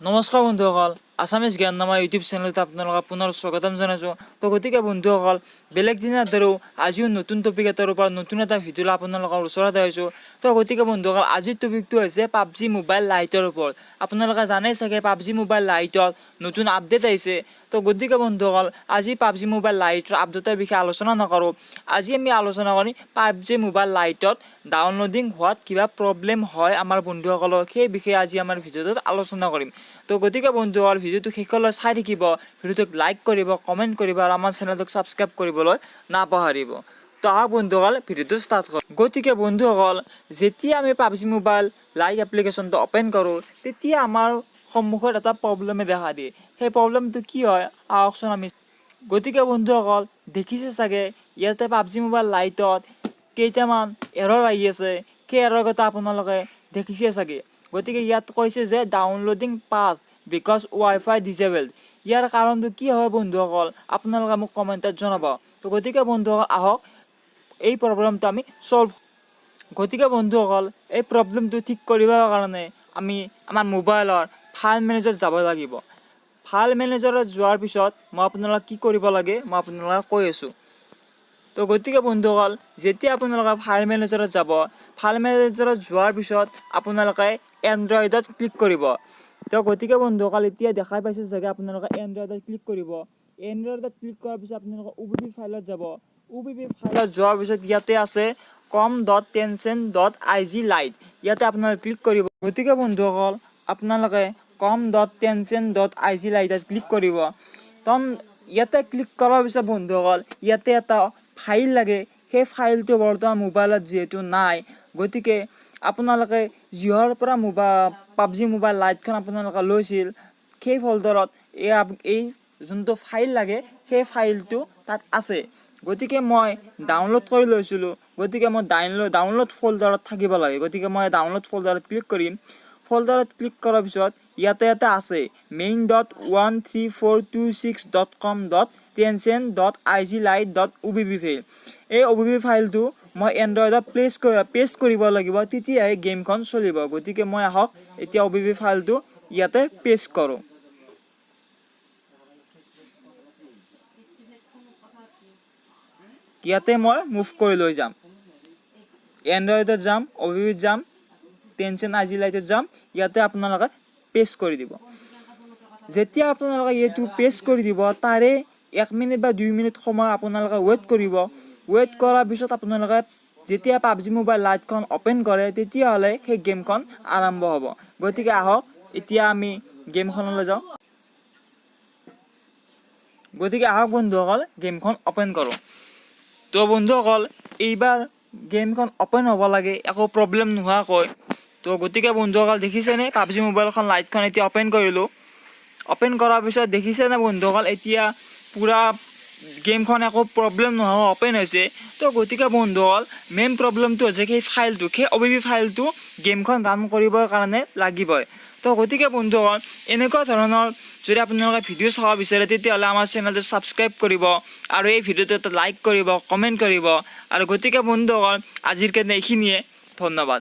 নমস্কাৰ বন্ধুসকল, আছামিজ জ্ঞান নামৰ ইউটিউব চেনেলত আপোনালোকক পুনৰ স্বাগতম জনাইছোঁ। তো গতিকে বন্ধুসকল, বেলেগ দিনাৰ দৰেও আজিও নতুন টপিক এটাৰ ওপৰত নতুন এটা ভিডিঅ' আপোনালোকৰ ওচৰত আহিছোঁ। তো গতিকে বন্ধুসকল, আজিৰ টপিকটো হৈছে পাবজি মোবাইল লাইটৰ ওপৰত। আপোনালোকে জানেই চাগে পাবজি মোবাইল লাইটত নতুন আপডেট আহিছে। তো গতিকে বন্ধুসকল, আজি পাবজি মোবাইল লাইটৰ আপডেটৰ বিষয়ে আলোচনা নকৰোঁ। আজি আমি আলোচনা কৰিম পাবজি মোবাইল লাইটত ডাউনলোডিং হোৱাত কিবা প্ৰব্লেম হয় আমাৰ বন্ধুসকলৰ, সেই বিষয়ে আজি আমাৰ ভিডিঅ'টোত আলোচনা কৰিম। তো গতিকে বন্ধুসকল, ভিডিঅ'টো শেষলৈ চাই থাকিব, ভিডিঅ'টোক লাইক কৰিব, কমেণ্ট কৰিব আৰু আমাৰ চেনেলটোক ছাবস্ক্ৰাইব কৰিবলৈ নাপাহৰিব। তো আহক বন্ধুসকল, ভিডিঅ'টো ষ্টাৰ্ট কৰোঁ। গতিকে বন্ধুসকল, যেতিয়া আমি পাবজি মোবাইল লাইট এপ্লিকেশ্যনটো অ'পেন কৰোঁ, তেতিয়া আমাৰ সন্মুখত এটা প্ৰব্লেমে দেখা দিয়ে। সেই প্ৰব্লেমটো কি হয় আহকচোন আমি। গতিকে বন্ধুসকল, দেখিছে চাগে ইয়াতে পাবজি মোবাইল লাইটত কেইটামান এৰৰ আহি আছে। সেই এৰৰ কথা আপোনালোকে দেখিছে চাগে। গতিকে ইয়াত কৈছে যে downloading pause because wifi disable. ইয়াৰ কাৰণটো কি হয় বন্ধুসকল, আপোনালোকে মোক কমেণ্টত জনাব। তো গতিকে বন্ধুসকল, আহক এই প্ৰব্লেমটো আমি ছল্ভ। গতিকে বন্ধুসকল, এই প্ৰব্লেমটো ঠিক কৰিবৰ কাৰণে আমি আমাৰ মোবাইলৰ ফাইল মেনেজাৰ যাব লাগিব। ফাইল মেনেজাৰত যোৱাৰ পিছত মই আপোনালোকক কি কৰিব লাগে মই আপোনালোকক কৈ আছোঁ। তো গতিকে বন্ধুসকল, যেতিয়া আপোনালোকে ফাইল মেনেজাৰত যাব, ফাইল মেনেজাৰত যোৱাৰ পিছত আপোনালোকে এণ্ড্ৰইডত ক্লিক কৰিব। তো গতিকে বন্ধুসকল, এতিয়া দেখাই পাইছে চাগে আপোনালোকে এণ্ড্ৰইডত ক্লিক কৰিব। এণ্ড্ৰইডত ক্লিক কৰাৰ পিছত আপোনালোকে OBB ফাইলত যাব। OBB ফাইলত যোৱাৰ পিছত ইয়াতে আছে com.tencent.ig লাইট, ইয়াতে আপোনালোকে ক্লিক কৰিব। গতিকে বন্ধুসকল, আপোনালোকে com.tencent.ig লাইটত ক্লিক কৰিব। তো ইয়াতে ক্লিক কৰাৰ পিছত বন্ধুসকল, ইয়াতে এটা ফাইল লাগে। সেই ফাইলটো বৰ্তমান মোবাইলত যিহেতু নাই, গতিকে আপোনালোকে যিহৰ পৰা পাবজি মোবাইল লাইটখন আপোনালোকে লৈছিল, সেই ফল্ডাৰত এই যোনটো ফাইল লাগে সেই ফাইলটো তাত আছে। গতিকে মই ডাউনলোড কৰি লৈছিলোঁ, গতিকে মই ডাউনলোড ফল্ডাৰত থাকিব লাগে। গতিকে মই ডাউনলোড ফল্ডাৰত ক্লিক কৰিম। ফল্ডাৰত ক্লিক কৰাৰ পিছত ইয়াতে এটা আছে main.13426.com.tencent.ig light.obb ফাইল। এই OBB ফাইলটো মই এণ্ড্ৰইডত পেষ্ট কৰিব লাগিব, তেতিয়াহে গেমখন চলিব। গতিকে মই আহক এতিয়া OBB ফাইলটো ইয়াতে পেষ্ট কৰোঁ। ইয়াতে মই মুভ কৰি লৈ যাম, এণ্ড্ৰইডত যাম, OBBত যাম, Tencent.ig লাইটত যাম। ইয়াতে আপোনালোকে পেষ্ট কৰি দিব। যেতিয়া আপোনালোকে এইটো পেষ্ট কৰি দিব, তাৰে 1 মিনিট বা 2 মিনিট সময় আপোনালোকে ৱেইট কৰিব। ৱেইট কৰাৰ পিছত আপোনালোকে যেতিয়া পাবজি মোবাইল লাইটখন অ'পেন কৰে, তেতিয়াহ'লে সেই গেমখন আৰম্ভ হ'ব। গতিকে আহক এতিয়া আমি গেমখনলৈ যাওঁ। গতিকে আহক বন্ধুসকল, গেমখন অ'পেন কৰোঁ। তো বন্ধুসকল, এইবাৰ গেমখন অ'পেন হ'ব লাগে একো প্ৰব্লেম নোহোৱাকৈ। তো গতিকে বন্ধুসকল, দেখিছেনে পাবজি মোবাইলখন লাইটখন এতিয়া অ'পেন কৰিলোঁ। অ'পেন কৰাৰ পিছত দেখিছেনে বন্ধুসকল, এতিয়া পূৰা গেমখন একো প্ৰব্লেম নোহোৱা অ'পেন হৈছে। তো গতিকে বন্ধুসকল, মেইন প্ৰব্লেমটো হৈছে সেই ফাইলটো, সেই OBB ফাইলটো গেমখন ৰান কৰিবৰ কাৰণে লাগিবই। তো গতিকে বন্ধুসকল, এনেকুৱা ধৰণৰ যদি আপোনালোকে ভিডিঅ' চাব বিচাৰে, তেতিয়াহ'লে আমাৰ চেনেলটো ছাবস্ক্ৰাইব কৰিব আৰু এই ভিডিঅ'টো এটা লাইক কৰিব, কমেণ্ট কৰিব। আৰু গতিকে বন্ধুসকল, আজিৰ কাৰণে এইখিনিয়ে। ধন্যবাদ।